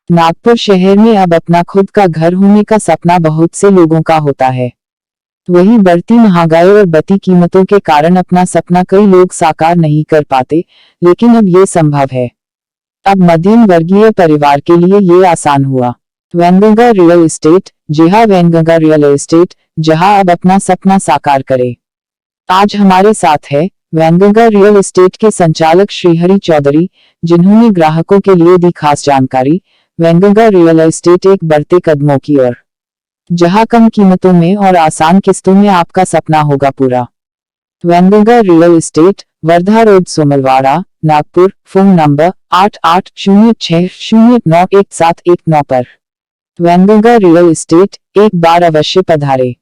नागपुर शहर में अब अपना खुद का घर होने का सपना बहुत से लोगों का होता है। वहीं बढ़ती महंगाई और बढ़ती कीमतों के कारण अपना सपना कई लोग साकार नहीं कर पाते, लेकिन अब ये संभव है। अब मध्यम वर्गीय परिवार के लिए ये आसान हुआ। वैनगंगा रियल एस्टेट, जी हाँ, वैनगंगा रियल एस्टेट, जहां अब अपना सपना साकार करे। आज हमारे साथ है वैनगंगा रियल एस्टेट के संचालक श्रीहरि चौधरी, जिन्होंने ग्राहकों के लिए दी खास जानकारी। वैनगंगा रियल एस्टेट एक बढ़ते कदमों की ओर, जहां कम कीमतों में और आसान किस्तों में आपका सपना होगा पूरा। Wainganga real estate, Wardha road, Somalwada, Nagpur. Phone number 8806091719 पर। वैनगंगा रियल एस्टेट, एक बार अवश्य पधारे।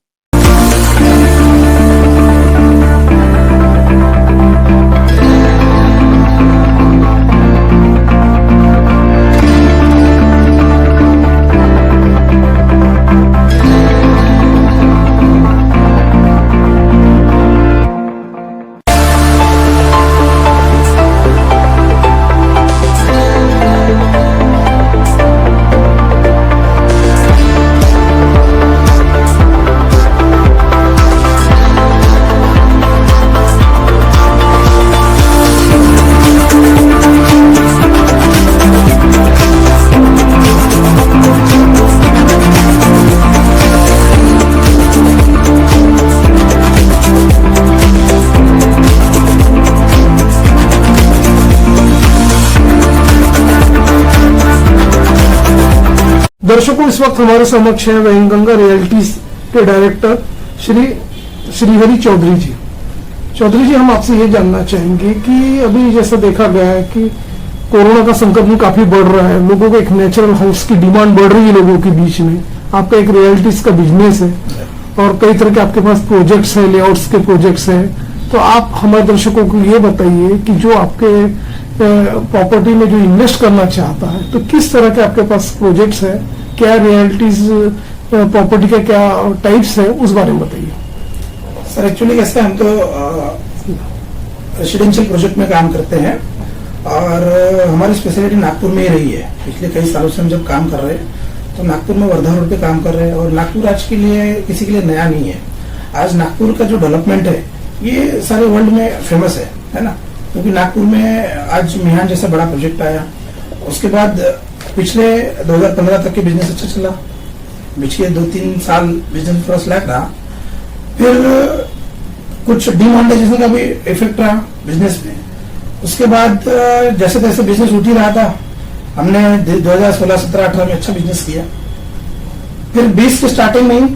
दर्शकों, इस वक्त हमारे समक्ष है वैनगंगा रियल्टीज के डायरेक्टर श्रीहरि चौधरी जी। चौधरी जी, हम आपसे ये जानना चाहेंगे कि अभी जैसा देखा गया है कि कोरोना का संकट भी काफी बढ़ रहा है, लोगों को एक नेचुरल हाउस की डिमांड बढ़ रही है लोगों के बीच में। आपका एक रियल्टीज का बिजनेस है और कई तरह के आपके पास प्रोजेक्ट्स हैं, लेआउट्स के प्रोजेक्ट्स हैं। तो आप हमारे दर्शकों को ये बताइए कि जो आपके प्रॉपर्टी में जो इन्वेस्ट करना चाहता है, तो किस तरह के आपके पास प्रोजेक्ट्स है, क्या रियल्टीज प्रॉपर्टी के क्या टाइप्स है, उस बारे में बताइए। सर, एक्चुअली कैसे हम तो रेसिडेंशियल प्रोजेक्ट में काम करते हैं और हमारी स्पेशलिटी नागपुर में ही रही है। पिछले कई सालों से हम जब काम कर रहे हैं तो नागपुर में वर्धा रोड पे काम कर रहे हैं। और नागपुर आज के लिए किसी के लिए नया नहीं है। आज नागपुर का जो डेवलपमेंट है ये सारे वर्ल्ड में फेमस है ना, क्योंकि नागपुर में आज मिहान जैसा बड़ा प्रोजेक्ट आया। उसके बाद पिछले 2015 तक के बिजनेस अच्छा चला। पिछले 2-3 साल बिजनेस थोड़ा स्लैक रहा, फिर कुछ डिमोनेटाइजेशन का भी इफेक्ट रहा बिजनेस में। उसके बाद जैसे तैसे बिजनेस उठ ही रहा था, हमने 2016, 17, 18 में अच्छा बिजनेस किया। फिर 20 के स्टार्टिंग में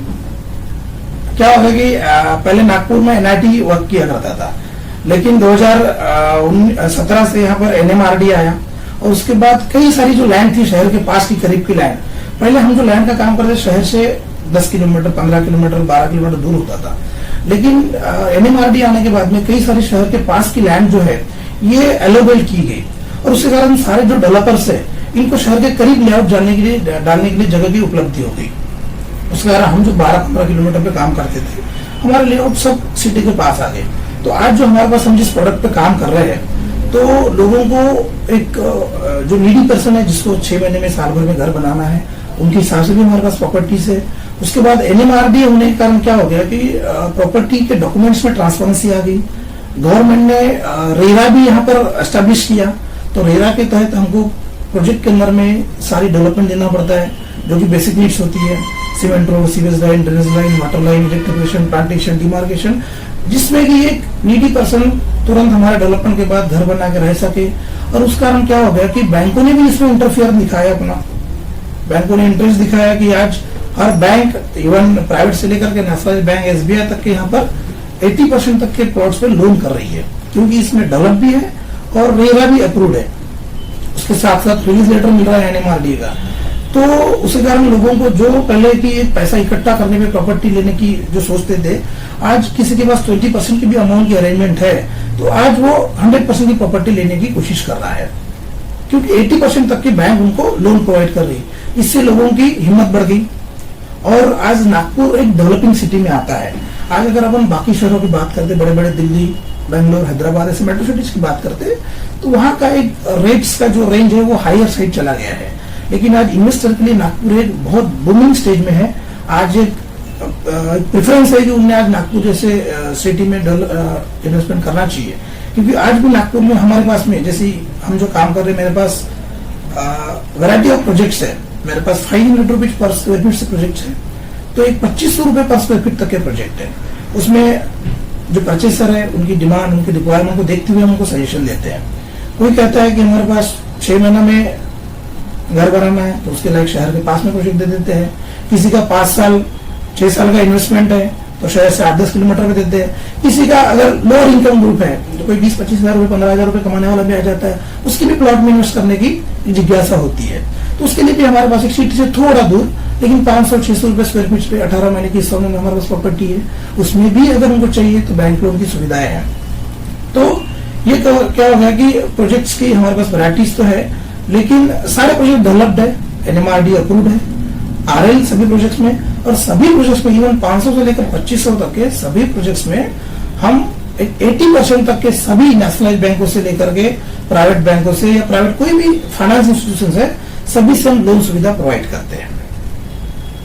क्या होगा कि पहले नागपुर में एनआईटी वर्क किया करता था, लेकिन 2017 से यहाँ पर एनएमआरडी आया और उसके बाद कई सारी जो लैंड थी शहर के पास की करीब की लैंड, पहले हम जो लैंड का काम करते शहर से 10 किलोमीटर, 15 किलोमीटर, 12 किलोमीटर दूर होता था। लेकिन एनएमआरडी आने के बाद में कई सारी शहर के पास की लैंड जो है ये एलोवेट की गई और उसके कारण सारे जो डेवलपर्स है इनको शहर के करीब लेआउट डालने के लिए जगह की उपलब्धि हो गई। उसके कारण हम जो 12-15 किलोमीटर पे काम करते थे, हमारे लेआउट सब सिटी के पास आ गए। तो आज जो हमारे पास हम जिस प्रोडक्ट पे काम कर रहे हैं, तो लोगों को एक जो नीडी पर्सन है जिसको 6 महीने में, साल भर में घर बनाना है, उनके हिसाब से भी हमारे पास प्रॉपर्टीज है। उसके बाद एनएमआरडी होने के कारण क्या हो गया कि प्रॉपर्टी के डॉक्यूमेंट्स में ट्रांसपेरेंसी आ गई। गवर्नमेंट ने रेरा भी यहाँ पर एस्टेब्लिश किया, तो रेरा के तहत हमको प्रोजेक्ट के अंदर में सारी डेवलपमेंट देना पड़ता है, जो कि बेसिक नीड्स होती है, cement road, sewage line, drainage line, water line, electrification, plantation, demarcation, जिसमें कि एक नीडी पर्सन तुरंत हमारे डेवलपमेंट के बाद घर बना के रह सके। और उस कारण क्या हो गया कि बैंकों ने भी इसमें इंटरफियर दिखाया अपना। बैंकों ने इंटरेस्ट दिखाया कि आज हर बैंक, इवन प्राइवेट से लेकर के नेशनल बैंक, एसबीआई तक के यहाँ पर 80% तक के प्लॉट्स पे लोन कर रही है, क्योंकि इसमें डेवलप भी है और रेरा भी अप्रूव्ड है। उसके साथ साथ रिलीज लेटर मिल रहा है एनएमआरडी का। तो उसी कारण लोगों को जो पहले की पैसा इकट्ठा करने में, प्रॉपर्टी लेने की जो सोचते थे, आज किसी के पास 20% की भी अमाउंट की अरेंजमेंट है तो आज वो 100% की प्रॉपर्टी लेने की कोशिश कर रहा है, क्योंकि 80% तक की बैंक उनको लोन प्रोवाइड कर रही। इससे लोगों की हिम्मत बढ़ गई और आज नागपुर एक डेवलपिंग सिटी में आता है। आज अगर अपन बाकी शहरों की बात करते, बड़े बड़े दिल्ली, बेंगलोर, हैदराबाद ऐसे मेट्रो सिटीज की बात करते, तो वहां का एक रेट्स का जो रेंज है वो हायर साइड चला गया है। लेकिन आज इन्वेस्टर के लिए नागपुर एक बहुत बूमिंग स्टेज में है। आज एक प्रेफरेंस है कि उन्हें आज नागपुर जैसे सिटी में इन्वेस्टमेंट करना चाहिए, क्योंकि आज भी नागपुर में हमारे पास में जैसे हम जो काम कर रहे हैं, मेरे पास वैरायटी ऑफ प्रोजेक्ट्स है। मेरे पास 500 रुपीज पर स्क्वायर फीट से प्रोजेक्ट है, तो एक 2500 रुपए पर स्क्वायर फीट तक के प्रोजेक्ट है। उसमें जो परचेसर है उनकी डिमांड, उनकी रिक्वायरमेंट को देखते हुए हम उनको सजेशन देते हैं। कोई कहता है कि हमारे पास 6 महीना में घर बनाना है, तो उसके लायक शहर के पास में प्रोजेक्ट दे देते हैं। किसी का 5 साल 6 साल का इन्वेस्टमेंट है, तो शहर से 8-10 किलोमीटर में देते हैं। किसी का अगर लोअर इनकम ग्रुप है, तो कोई 20-25 हजार रुपए 15 हजार रुपए कमाने वाला भी आ जाता है, उसकी भी प्लॉट में इन्वेस्ट करने की जिज्ञासा होती है। तो उसके लिए भी हमारे पास एक सिटी से थोड़ा दूर, लेकिन 500-600 रुपए स्क्वायर फीट पे 18 महीने की इंस्टॉलमेंट में हमारे पास प्रॉपर्टी है। उसमें भी अगर उनको चाहिए तो बैंक लोन की सुविधाएं हैं। तो ये क्या होगा कि प्रोजेक्ट्स की हमारे पास वैरायटीज तो है, लेकिन सारे प्रोजेक्ट डेवलप्ड है, NMRD अप्रूव्ड है, RL सभी प्रोजेक्ट्स में, और सभी प्रोजेक्ट्स में इवन 500 से लेकर 2500 तक के सभी प्रोजेक्ट्स में हम 80% तक के सभी नेशनलाइज बैंकों से लेकर के प्राइवेट बैंकों से या प्राइवेट कोई भी फाइनेंस इंस्टीट्यूशन है, सभी से हम लोन सुविधा प्रोवाइड करते हैं।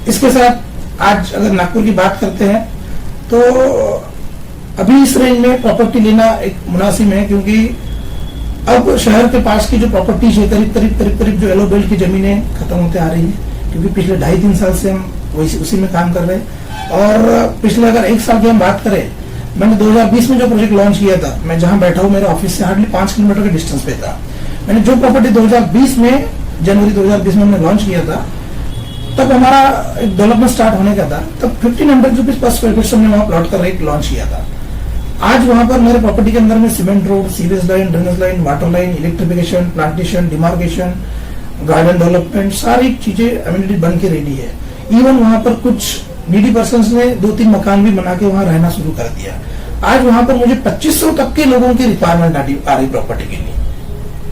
इसके साथ आज अगर नागपुर की बात करते हैं तो अभी इस रेंज में प्रॉपर्टी लेना एक मुनासिब है, क्योंकि अब शहर के पास की जो प्रॉपर्टीज है करीब जो येलो बेल्ट की जमीनें खत्म होते आ रही है, क्योंकि पिछले 2.5-3 साल से हम उसी में काम कर रहे हैं। और पिछले अगर 1 साल की हम बात करें, मैंने 2020 में जो प्रोजेक्ट लॉन्च किया था, मैं जहां बैठा हूं मेरे ऑफिस से हार्डली 5 किलोमीटर के डिस्टेंस पे था। मैंने जो प्रॉपर्टी 2020 में जनवरी 2020 में हमने लॉन्च किया था, तब हमारा एक डेवलपमेंट स्टार्ट होने का था। तब 1500 रुपीज पर स्क्वायर फीट से हमने वहां प्लॉट का रेट लॉन्च किया था। आज वहां पर मेरे प्रॉपर्टी के अंदर में cement road, sewage line, drainage line, water line, electrification, plantation, demarcation, garden development, सारी चीजें एमिनिटी बन के रेडी है। इवन वहां पर कुछ नीडी पर्सन्स ने 2-3 मकान भी बना के वहां रहना शुरू कर दिया। आज वहां पर मुझे 2500 तक के लोगों की रिक्वायरमेंट आ रही प्रॉपर्टी के लिए,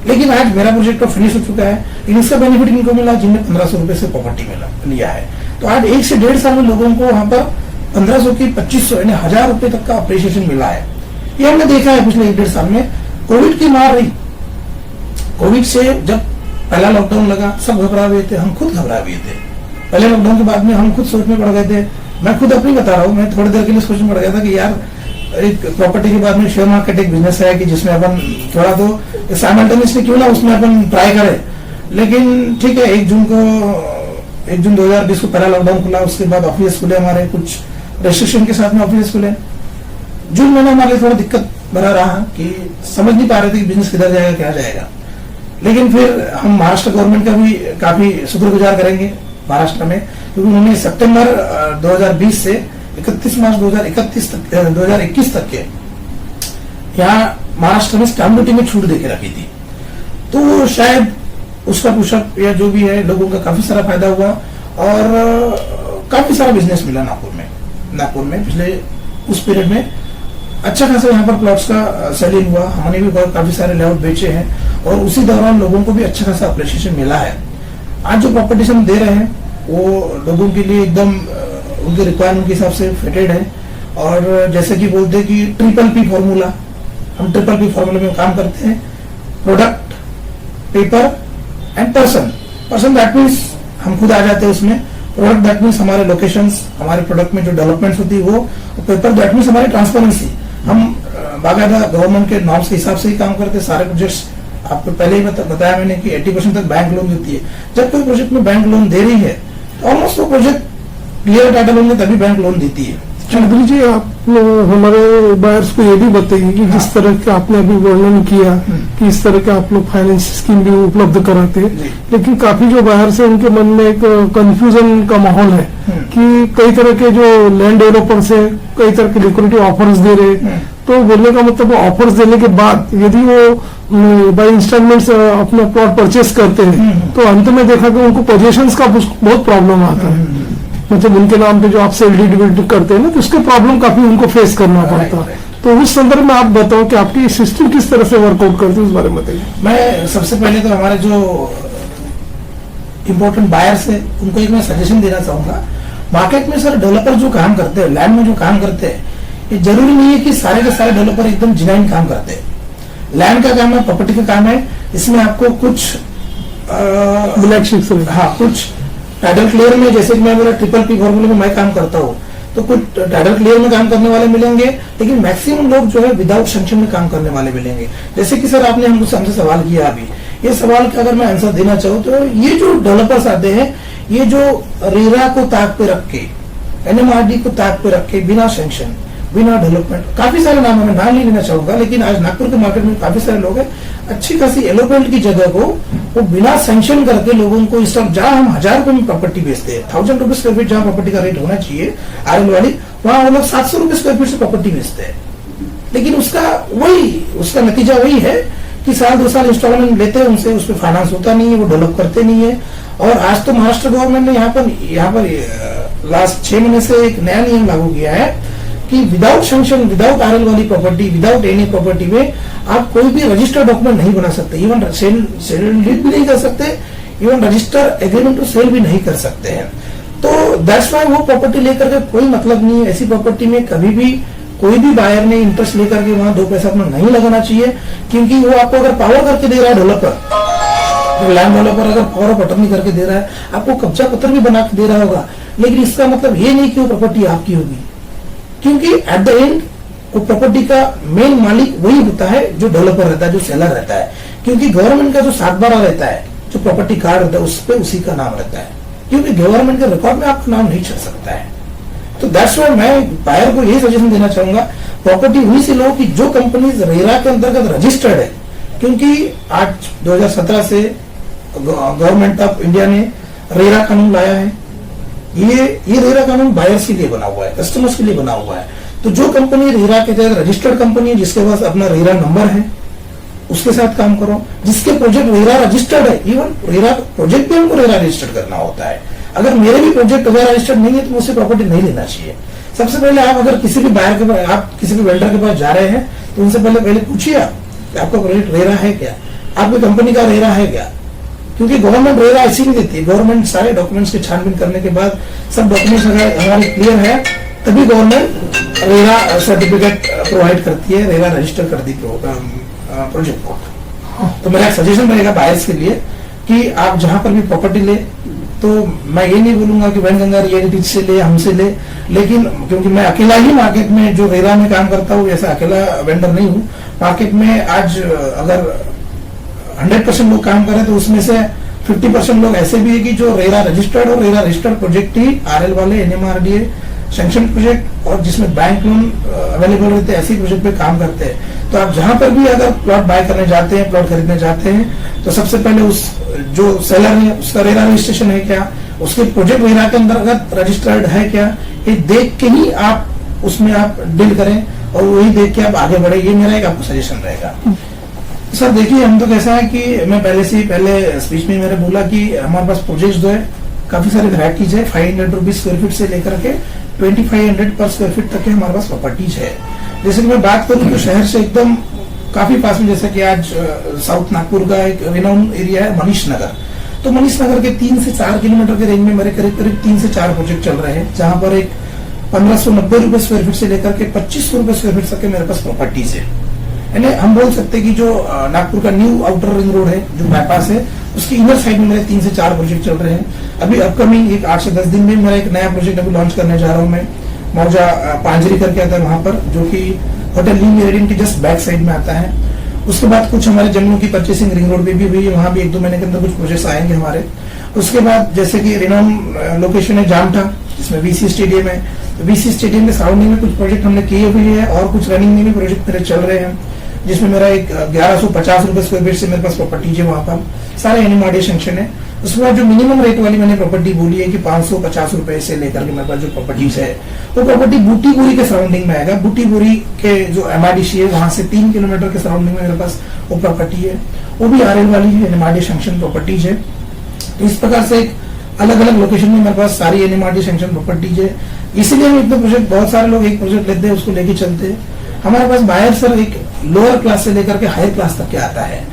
लेकिन आज मेरा प्रोजेक्ट तो फिनिश हो चुका है। लेकिन इसका बेनिफिट इनको मिला जिन्हें 1500 रुपए से प्रॉपर्टी लिया है। तो आज 1 से 1.5 साल में लोगों को वहां पर 1500 की 2500 यानी 1000 रुपए तक का अप्रिसिएशन मिला है। ये हमने देखा है पिछले 1-1.5 साल में। कोविड की मार रही, कोविड से जब पहला लॉकडाउन लगा सब घबरा हुए थे, हम खुद घबरा हुए थे। पहले लॉकडाउन के बाद में हम खुद सोच में पड़ गए थे। मैं खुद अपनी बता रहा हूँ, मैं थोड़ी देर के लिए सोच में पड़ गया था कि यार एक प्रॉपर्टी के बाद में शेयर मार्केट एक बिजनेस है कि जिसमें अपन थोड़ा तो साइमल्टेनियसली क्यों ना उसमें अपन ट्राई करें। लेकिन ठीक है, 1 जून 2020 को पहला लॉकडाउन खुला, उसके बाद ऑफिस खुले, हमारे कुछ रेस्ट्रिक्शन के साथ में ऑफिस खुले। जून महीना हमारे लिए थोड़ा दिक्कत भरा रहा कि समझ नहीं पा रहे थे कि बिजनेस किधर जाएगा क्या जाएगा। लेकिन फिर हम महाराष्ट्र गवर्नमेंट का भी काफी शुक्रगुजार करेंगे महाराष्ट्र में, क्योंकि उन्होंने सितंबर 2020 से 31 मार्च 2021 तक के यहाँ महाराष्ट्र में स्टैम्प ड्यूटी में छूट देके रखी थी। तो शायद उसका पुशअप या जो भी है लोगों का काफी सारा फायदा हुआ और काफी सारा बिजनेस मिला नागपुर में पिछले उस पीरियड में। अच्छा खासा यहाँ पर प्लॉट्स का सेलिंग हुआ, हमने भी काफी सारे लेआउट बेचे हैं और उसी दौरान लोगों को भी अच्छा खासा अप्रिसिएशन मिला है। आज जो प्रॉपर्टीज हम दे रहे हैं वो लोगों के लिए एकदम उनके रिक्वायरमेंट के हिसाब से फिटेड है। और जैसे कि बोलते हैं कि ट्रिपल P फॉर्मूला, हम ट्रिपल P फॉर्मूले में काम करते हैं। Product, paper and person that means हम खुद आ जाते हैं उसमें। प्रोडक्ट दैट मीन्स हमारे लोकेशंस, हमारे प्रोडक्ट में जो डेवलपमेंट्स होती है वो। पेपर दैट मीन्स हमारी ट्रांसपेरेंसी, हम बाकायदा गवर्नमेंट के नॉर्म्स के हिसाब से ही काम करते हैं। सारे प्रोजेक्ट्स आपको पहले ही बताया मैंने कि 80% तक बैंक लोन देती है। जब कोई प्रोजेक्ट में बैंक लोन दे रही है तो ऑलमोस्ट वो प्रोजेक्ट क्लियर टाइटल होंगे तभी बैंक लोन देती है। चौधरी जी, आप हमारे बायर्स को ये भी बताइए कि जिस तरह का आपने अभी वर्णन किया कि इस तरह का आप लोग फाइनेंस स्कीम भी उपलब्ध कराते हैं, लेकिन काफी जो बायर्स है उनके मन में एक कंफ्यूजन का माहौल है कि कई तरह के जो लैंड डेवलपर्स है कई तरह के लिक्विडिटी ऑफर्स दे रहे। तो बोलने का मतलब ऑफर्स देने के बाद यदि वो बाई इंस्टॉलमेंट्स अपना प्लॉट परचेस करते हैं तो अंत में देखा कि उनको पोजीशंस का बहुत प्रॉब्लम आता है। मतलब उनके नाम पे जो आप सेल डीड करते हैं ना, तो उसके प्रॉब्लम काफी उनको फेस करना पड़ता है। तो उस संदर्भ में आप बताओ कि आपकी सिस्टम किस तरह से वर्कआउट करती है, उस बारे में बताइए। मैं सबसे पहले तो हमारे जो इम्पोर्टेंट बायर्स है उनको एक मैं सजेशन देना चाहूंगा। मार्केट में सर डेवलपर जो काम करते हैं, लैंड में जो काम करते हैं, ये जरूरी नहीं है कि सारे के सारे डेवलपर एकदम जेन्युइन काम करते हैं। लैंड का काम है, प्रॉपर्टी का काम है, इसमें आपको कुछ ब्लैक शिप से। हाँ, कुछ टाइटल क्लियर में, जैसे कि मैं बोला ट्रिपल पी फॉर्मूले में मैं काम करता हूँ, तो कुछ टाइटल क्लियर में काम करने वाले मिलेंगे, लेकिन मैक्सिमम लोग जो है विदाउट सैंक्शन में काम करने वाले मिलेंगे। जैसे कि सर आपने हमसे सवाल किया अभी, ये सवाल का अगर मैं आंसर देना चाहूँ तो ये जो डेवलपर्स आते हैं, ये जो रेरा को ताक पे रख के, एनएमआरडी को ताक पे रख के, बिना सैंक्शन, बिना डेवलपमेंट, काफी सारे नाम, मैं नाम नहीं लेना चाहूंगा, लेकिन आज नागपुर के मार्केट में काफी सारे लोग हैं, अच्छी खासी डेवलपमेंट की जगह को वो बिना सैंक्शन करके लोगों को इस तरफ, जहां हम 1000 रुपए में प्रॉपर्टी बेचते हैं, 1000 रुपए स्क्वायर फीट जहां प्रॉपर्टी का रेट होना चाहिए आरएल वाली, वहां वो लोग 700 रुपए स्क्वायर फीट से प्रॉपर्टी बेचते हैं। लेकिन उसका नतीजा वही है कि साल 2 साल इंस्टॉलमेंट लेते हैं उनसे, उस पर फाइनेंस होता नहीं है, वो डेवलप करते नहीं है। और आज तो महाराष्ट्र गवर्नमेंट ने यहाँ पर लास्ट 6 महीने से एक नया नियम लागू किया है कि विदाउट सैंक्शन, विदाउट आरएल वाली प्रॉपर्टी, विदाउट एनी प्रॉपर्टी में आप कोई भी रजिस्टर्ड डॉक्यूमेंट नहीं बना सकते, इवन सेल डीड भी नहीं कर सकते, even register agreement to sale भी नहीं कर सकते हैं। तो दैट्स व्हाई वो प्रॉपर्टी लेकर के कोई मतलब नहीं है। ऐसी प्रॉपर्टी में कभी भी कोई भी बायर ने इंटरेस्ट लेकर के वहां 2 पैसा अपना नहीं लगाना चाहिए, क्योंकि वो आपको अगर पावर करके दे रहा है डेवलपर, लैंड डेवलपर अगर पावर ऑफ अटर्नी करके दे रहा है, आपको कब्जा पत्र भी बना के दे रहा होगा, लेकिन इसका मतलब ये नहीं कि वो प्रॉपर्टी आपकी होगी, क्योंकि एट द एंड वो प्रॉपर्टी का मेन मालिक वही होता है जो डेवलपर रहता है, जो सेलर रहता है, क्योंकि गवर्नमेंट का जो 7/12 रहता है, जो प्रॉपर्टी कार्ड रहता है, उस पर उसी का नाम रहता है, क्योंकि गवर्नमेंट के रिकॉर्ड में आपका नाम नहीं चल सकता है। तो दैट्स व्हाई मैं बायर को यही सजेशन देना चाहूंगा, प्रॉपर्टी उन्हीं से लो कि जो कंपनीज रेरा के अंतर्गत रजिस्टर्ड है, क्योंकि आज 2017 से गवर्नमेंट ऑफ इंडिया ने रेरा कानून लाया है। ये रेरा कानून बायर्स के लिए बना हुआ है, कस्टमर्स के लिए बना हुआ है। तो जो कंपनी रेरा के तहत रजिस्टर्ड कंपनी है, जिसके पास अपना रेरा नंबर है, उसके साथ काम करो। जिसके प्रोजेक्ट रेरा रजिस्टर्ड है, इवन रेरा प्रोजेक्ट भी हमको रेरा रजिस्टर्ड करना होता है। अगर मेरे भी प्रोजेक्ट रेरा रजिस्टर्ड नहीं है तो मुझसे प्रॉपर्टी नहीं लेना चाहिए। सबसे पहले आप अगर किसी भी बायर के पास, आप किसी भी वेंडर के पास जा रहे हैं, तो उनसे पहले पूछिए आप कि आपका प्रोजेक्ट रेरा है क्या, आपकी कंपनी का रेरा है क्या, क्योंकि गवर्नमेंट रेरा ऐसी नहीं देती है। गवर्नमेंट सारे डॉक्यूमेंट्स की छानबीन करने के बाद सब डॉक्यूमेंट्स अगर हमारे क्लियर है, तभी गवर्नमेंट रेरा सर्टिफिकेट प्रोवाइड करती है, रेरा रजिस्टर करती प्रोजेक्ट को। तो मेरा एक सजेशन रहेगा बायर्स के लिए कि आप जहां पर भी प्रॉपर्टी ले, तो मैं ये नहीं बोलूंगा कि वैनगंगा रियलिटी से ले, हमसे ले, लेकिन क्योंकि मैं अकेला ही मार्केट में जो रेरा में काम करता हूँ, ऐसा अकेला वेंडर नहीं हूँ मार्केट में। आज अगर 100% लोग काम करें तो उसमें से 50% लोग ऐसे भी है कि जो रेरा रजिस्टर्ड और रेरा रजिस्टर्ड प्रोजेक्ट ही आरएल वाले, एनएमआरडीए सैंक्शन प्रोजेक्ट और जिसमें बैंक लोन अवेलेबल रहते हैं, ऐसे प्रोजेक्ट पे काम करते हैं। तो आप जहां पर भी अगर प्लॉट बाय करने जाते हैं, प्लॉट खरीदने जाते हैं, तो सबसे पहले उस जो सेलर है उसका रेरा रजिस्ट्रेशन है क्या, उसके प्रोजेक्ट रेरा के अंतर्गत रजिस्टर्ड है क्या, ये देख के ही आप उसमें आप डील करें और वही देख के आप आगे बढ़े। ये मेरा एक आपको सजेशन रहेगा। सर देखिए, हम तो कैसा है कि मैं पहले स्पीच में मैंने बोला कि हमारे पास प्रोजेक्ट जो है काफी सारी वैरायटीज है। 500 रुपीज स्क्वायर फीट से लेकर के 2500 पर स्क्वायर फीट तक के हमारे पास प्रॉपर्टीज है। जैसे कि मैं बात करूं तो शहर से एकदम काफी पास में, जैसे कि आज साउथ नागपुर का एक रिनाउंड एरिया है मनीष नगर। तो मनीष नगर के 3 से 4 किलोमीटर के रेंज में मेरे करीब 3 से 4 प्रोजेक्ट चल रहे हैं, जहां पर एक 1590 रुपए स्क्वायर फीट से लेकर के 2500 रुपए स्क्वायर फीट तक के मेरे पास प्रॉपर्टीज है। यानी हम बोल सकते हैं कि जो नागपुर का न्यू आउटर रिंग रोड है, जो बाईपास है, उसकी इनर साइड में मेरे 3 से 4 प्रोजेक्ट चल रहे हैं। अभी अपकमिंग एक 8 से 10 दिन में मेरा एक नया प्रोजेक्ट अभी लॉन्च करने जा रहा हूँ मैं, मौजा पांजरी करके आता है वहां पर, जो कि होटल न्यू मेरिडियन की जस्ट बैक साइड में आता है। उसके बाद कुछ हमारे जम्मू की परचेसिंग रिंग रोड पे भी हुई है, वहां भी 1-2 महीने के अंदर कुछ प्रोजेक्ट्स आएंगे हमारे। उसके बाद जैसे कि रिनोन लोकेशन है जामठा, जिसमें वीसी स्टेडियम है। तो वीसी स्टेडियम के सराउंडिंग में कुछ प्रोजेक्ट हमने किए हुए हैं और कुछ रनिंग में भी प्रोजेक्ट मेरे चल रहे हैं, जिसमें मेरा एक 1150 रुपए स्क्वायर फीट से मेरे पास प्रॉपर्टीज है, वहां पर सारे एनएमआरडीए सैंक्शन है। उसके बाद जो मिनिमम रेट वाली मैंने प्रॉपर्टी बोली है कि 550 रुपए से लेकर के मेरे पास जो प्रॉपर्टीज है, वो प्रॉपर्टी बूटीपुरी के सराउंडिंग में आएगा। बूटीपुरी के जो एमआरडीसी है, वहां से 3 किलोमीटर के सराउंडिंग में मेरे पास वो प्रॉपर्टी है, वो भी आरएल वाली है, एनएमआरडीए सैंक्शन प्रॉपर्टीज है। तो इस प्रकार से अलग अलग लोकेशन में मेरे पास सारी एनएमआरडीए सैंक्शन प्रॉपर्टीज है। इसीलिए हम इतने प्रोजेक्ट, बहुत सारे लोग एक प्रोजेक्ट लेते हैं, उसको लेके चलते हैं। हमारे पास बायर सर एक लोअर क्लास से लेकर के हायर क्लास तक के आता है।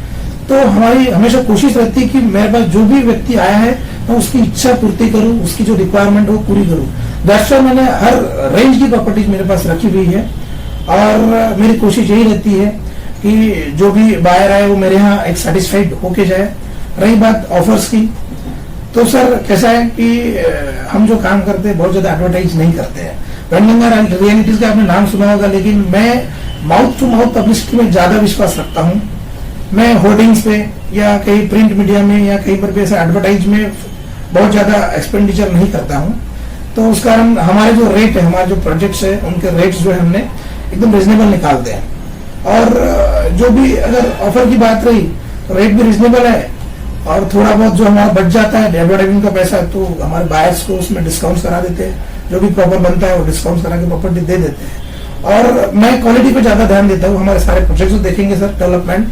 तो हमारी हमेशा कोशिश रहती है कि मेरे पास जो भी व्यक्ति आया है, मैं उसकी इच्छा पूर्ति करूं, उसकी जो रिक्वायरमेंट हो पूरी करूं। दैट्स व्हाई मैंने हर रेंज की प्रॉपर्टीज मेरे पास रखी हुई है और मेरी कोशिश यही रहती है कि जो भी बायर आए वो मेरे यहाँ एक सेटिस्फाइड होके जाए। रही बात ऑफर्स की, तो सर कैसा है कि हम जो काम करते हैं बहुत ज्यादा एडवर्टाइज नहीं करते हैं। वैनगंगा रियलिटीज का आपने नाम सुना होगा, लेकिन मैं माउथ टू माउथ पब्लिसिटी में ज्यादा विश्वास रखता हूँ। मैं होर्डिंग्स पे या कहीं प्रिंट मीडिया में या कहीं पर भी ऐसा एडवर्टाइज में बहुत ज्यादा एक्सपेंडिचर नहीं करता हूँ। तो उस कारण हमारे जो रेट है, हमारे जो प्रोजेक्ट्स है, उनके रेट्स जो है हमने एकदम रिजनेबल निकालते हैं। और जो भी अगर ऑफर की बात रही तो रेट भी रिजनेबल है, और थोड़ा बहुत जो हमारा बच जाता है एडवर्टाइजिंग का पैसा, तो हमारे बायर्स को उसमें डिस्काउंट करा देते हैं। जो भी प्रॉपर बनता है वो डिस्काउंट करा के प्रॉपर्टी दे देते हैं। और मैं क्वालिटी पे ज्यादा ध्यान देता हूँ। हमारे सारे प्रोजेक्ट्स देखेंगे सर डेवलपमेंट,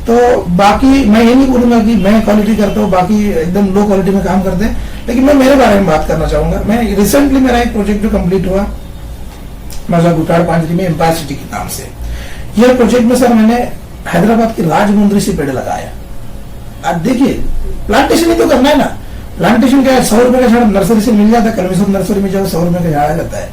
तो बाकी मैं ये नहीं बोलूंगा कि मैं क्वालिटी करता हूँ, बाकी एकदम लो क्वालिटी में काम करते हैं, लेकिन मैं मेरे बारे में बात करना चाहूंगा। मैं रिसेंटली मेरा एक प्रोजेक्ट जो कंप्लीट हुआ मजा गुटाड़ पांचरी में एम्पायर सिटी के नाम से, यह प्रोजेक्ट में सर मैंने हैदराबाद की राजमुंदरी से पेड़ लगाया। अब देखिए प्लांटेशन ही तो करना है ना, प्लांटेशन क्या है, 100 रुपए का झाड़ नर्सरी से मिल जाता है, कलमेश्वर नर्सरी में जाओ 100 रुपए का झाड़ आ जाता है।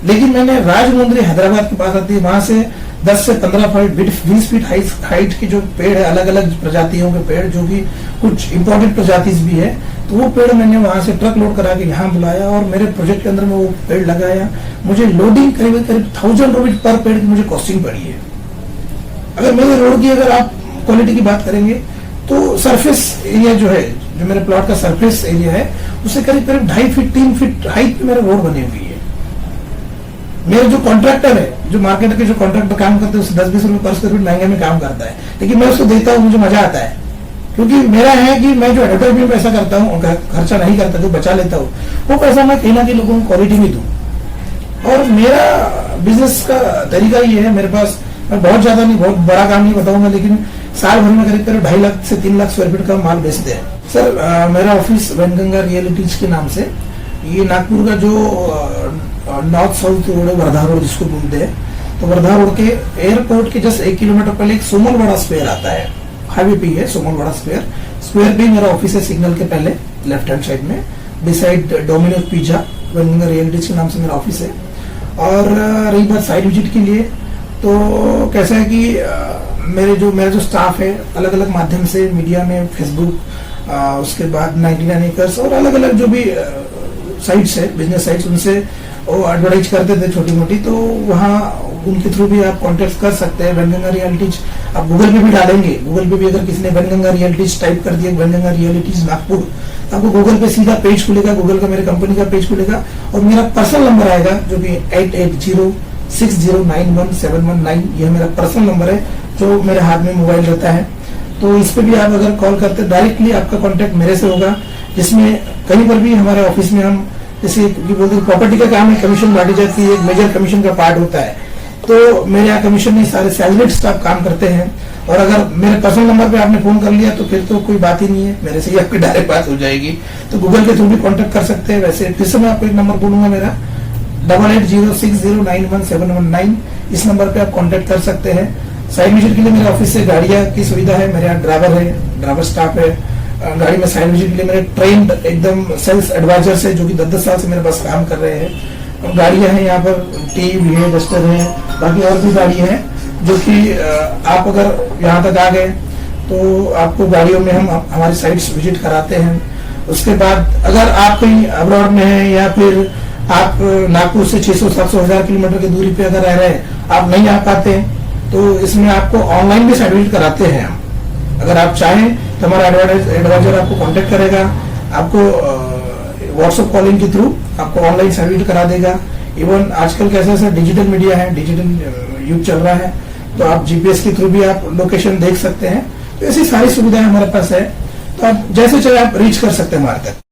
लेकिन मैंने राजमुंदरी हैदराबाद के पास आती है, वहां से 10 से 15 फीट 20 फीट हाइट की जो पेड़ है, अलग अलग प्रजातियों के पेड़, जो कि कुछ इंपॉर्टेंट प्रजातिज भी है, तो वो पेड़ मैंने वहां से ट्रक लोड करा के यहाँ बुलाया और मेरे प्रोजेक्ट के अंदर में वो पेड़ लगाया। मुझे लोडिंग करीब 1000 रुपीज पर पेड़ की मुझे कॉस्टिंग पड़ी है। अगर मेरे रोड की अगर आप क्वालिटी की बात करेंगे तो सरफेस एरिया जो है, जो मेरे प्लॉट का सरफेस एरिया है, उससे करीब 2.5 फीट 3 फीट हाइट पे मेरा रोड बनी हुई है। मेरे जो कॉन्ट्रैक्टर है, जो मार्केट के जो कॉन्ट्रैक्टर काम करते हैं, उससे 10-20 रुपए पर स्क्वायर फीट महंगे में काम करता है, लेकिन मैं उसको देता हूँ, मुझे मजा आता है। क्योंकि मेरा है कि मैं जो एडवर्टाइजमेंट पैसा करता हूँ, खर्चा नहीं करता, जो बचा लेता हूँ, वो पैसा मैं कहीं ना कहीं लोगों को क्वालिटी में दूं। और मेरा बिजनेस का तरीका ये है, मेरे पास मैं बहुत ज्यादा नहीं, बहुत बड़ा काम नहीं बताऊंगा, लेकिन साल भर में करीब 2.5 लाख से 3 लाख स्क्वायर फीट का माल बेचते हैं सर। मेरा ऑफिस वैनगंगा रियलिटीज के नाम से, ये नागपुर का जो नॉर्थ साउथ रोड है, वर्धा रोड जिसको बोलते हैं, तो वर्धा रोड के एयरपोर्ट के जस्ट 1 किलोमीटर पहले एक सोमलवाड़ा स्क्वायर आता है, हाईवे पे है सोमलवाड़ा स्क्वायर पे मेरा ऑफिस है, सिग्नल के पहले लेफ्ट हैंड साइड में, beside Domino's pizza, Wainganga realities के नाम से मेरा ऑफिस है। और रही बात साइट विजिट के लिए, तो कैसा है कि मेरा जो स्टाफ है, अलग अलग माध्यम से मीडिया में, फेसबुक, उसके बाद 99 एकर्स और अलग अलग जो भी साइट्स है, बिजनेस साइट्स, उनसे वो एडवर्टाइज करते थे छोटी मोटी, तो वहाँ उनके थ्रू भी आप कांटेक्ट कर सकते हैं। वैनगंगा रियलिटीज आप गूगल पे भी डालेंगे, गूगल पे भी अगर किसी ने वैनगंगा रियलिटीज टाइप कर दिया, वैनगंगा रियलिटीज नागपुर, तो आपको गूगल पे सीधा पेज खुलेगा, गूगल का मेरे कंपनी का पेज खुलेगा, और मेरा पर्सनल नंबर आएगा जो कि 8806091719, यह मेरा पर्सनल नंबर है जो मेरे हाथ में मोबाइल रहता है। तो इस पे भी आप अगर कॉल करते डायरेक्टली आपका कांटेक्ट मेरे से होगा, जिसमें कहीं पर भी हमारे ऑफिस में हम जैसे बोलते हैं प्रॉपर्टी का काम है, कमीशन बांटी जाती है, एक मेजर कमीशन का पार्ट होता है, तो मेरे यहाँ कमीशन में सारे सैलरीड स्टाफ काम करते हैं। और अगर मेरे पर्सनल नंबर पे आपने फोन कर लिया तो फिर तो कोई बात ही नहीं है, मेरे से ही आपकी डायरेक्ट बात हो जाएगी, तो गूगल के थ्रू भी कांटेक्ट कर सकते हैं। वैसे फिर से मैं आपको एक नंबर बोलूंगा मेरा 8806091719, इस नंबर पे आप कांटेक्ट कर सकते हैं। साइट विजिट के लिए मेरे ऑफिस से गाड़ियां की सुविधा है, मेरे यहाँ ड्राइवर है, ड्राइवर स्टाफ है, गाड़ी में साइट विजिट के लिए मेरे ट्रेंड एकदम सेल्स एडवाइजर है जो कि 10-10 साल से मेरे पास काम कर रहे हैं। गाड़ियां हैं यहाँ पर, टीवी है, डस्टर है, बाकी और भी गाड़ी है, जो कि आप अगर यहाँ तक आ गए तो आपको गाड़ियों में हम हमारी साइट्स विजिट कराते हैं। उसके बाद अगर आप कहीं अब्रॉड में हैं या फिर आप नागपुर से 600-700-1000 किलोमीटर की दूरी पे अगर रह रहे हैं, आप नहीं आ पाते, तो इसमें आपको ऑनलाइन भी साइट विजिट कराते हैं हम। अगर आप चाहें तो हमारा एडवाइजर आपको कांटेक्ट करेगा, आपको व्हाट्सएप कॉलिंग के थ्रू आपको ऑनलाइन साइट विजिट करा देगा। इवन आजकल कैसा डिजिटल मीडिया है, डिजिटल युग चल रहा है, तो आप जीपीएस के थ्रू भी आप लोकेशन देख सकते हैं। तो ऐसी सारी सुविधाएं हमारे पास है, तो आप जैसे चाहे आप रीच कर सकते हैं हमारे तक।